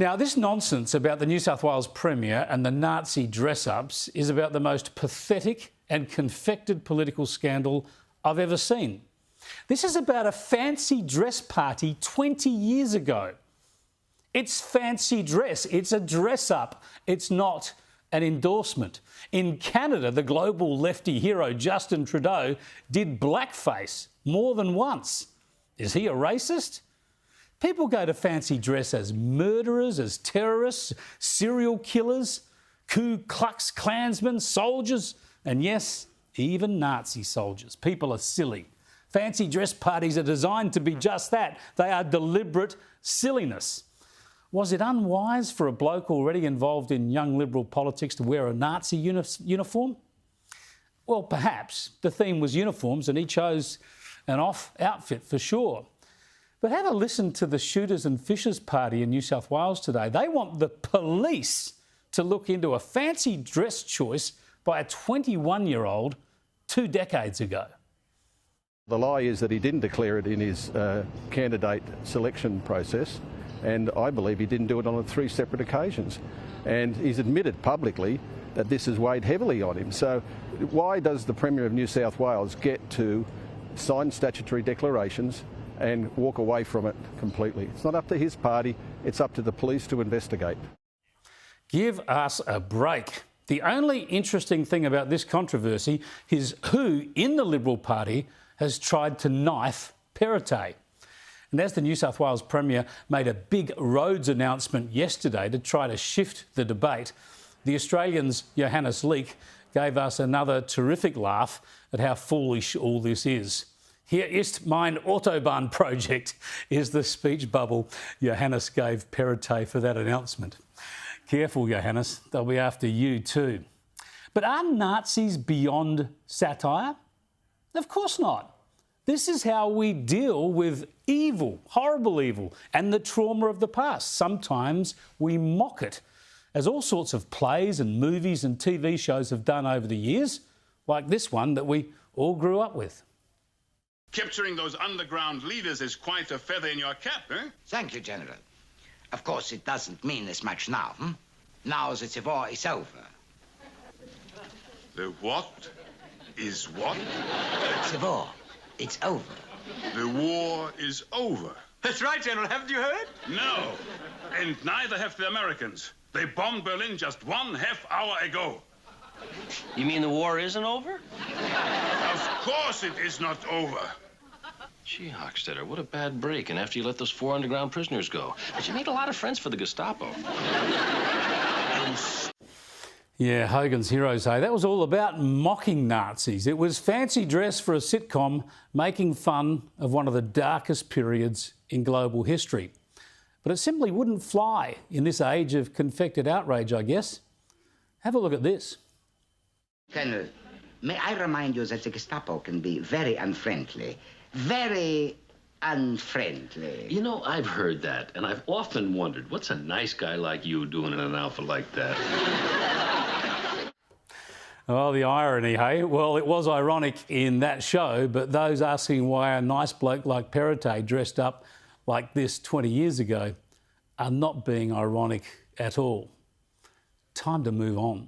Now, this nonsense about the New South Wales Premier and the Nazi dress-ups is about the most pathetic and confected political scandal I've ever seen. This is about a fancy dress party 20 years ago. It's fancy dress. It's a dress-up. It's not an endorsement. In Canada, the global lefty hero Justin Trudeau did blackface more than once. Is he a racist? People go to fancy dress as murderers, as terrorists, serial killers, Ku Klux Klansmen, soldiers, and yes, even Nazi soldiers. People are silly. Fancy dress parties are designed to be just that. They are deliberate silliness. Was it unwise for a bloke already involved in young Liberal politics to wear a Nazi uniform? Well, perhaps. The theme was uniforms and he chose an off outfit for sure. But have a listen to the Shooters and Fishers party in New South Wales today. They want the police to look into a fancy dress choice by a 21-year-old 2 decades ago. The lie is that he didn't declare it in his candidate selection process, and I believe he didn't do it on 3 separate occasions. And he's admitted publicly that this has weighed heavily on him. So why does the Premier of New South Wales get to sign statutory declarations and walk away from it completely? It's not up to his party, it's up to the police to investigate. Give us a break. The only interesting thing about this controversy is who in the Liberal Party has tried to knife Perrottet. And as the New South Wales Premier made a big roads announcement yesterday to try to shift the debate, the Australian's Johannes Leek gave us another terrific laugh at how foolish all this is. Hier ist mein Autobahnprojekt is the speech bubble Johannes gave Perrottet for that announcement. Careful, Johannes, they'll be after you too. But are Nazis beyond satire? Of course not. This is how we deal with evil, horrible evil, and the trauma of the past. Sometimes we mock it, as all sorts of plays and movies and TV shows have done over the years, like this one that we all grew up with. Capturing those underground leaders is quite a feather in your cap, eh? Thank you, General. Of course, it doesn't mean as much now, Now that the war is over. The what is what? The war. It's over. The war is over. That's right, General. Haven't you heard? No. And neither have the Americans. They bombed Berlin just 1/2 hour ago. You mean the war isn't over? Of course it is not over. Gee, Hochstetter, what a bad break. And after you let those 4 underground prisoners go. But you made a lot of friends for the Gestapo. Yeah, Hogan's Heroes, hey? That was all about mocking Nazis. It was fancy dress for a sitcom making fun of one of the darkest periods in global history. But it simply wouldn't fly in this age of confected outrage, I guess. Have a look at this. Colonel, may I remind you that the Gestapo can be very unfriendly. Very unfriendly. You know, I've heard that, and I've often wondered, what's a nice guy like you doing in an outfit like that? Oh, the irony, hey? Well, it was ironic in that show, but those asking why a nice bloke like Perrottet dressed up like this 20 years ago are not being ironic at all. Time to move on.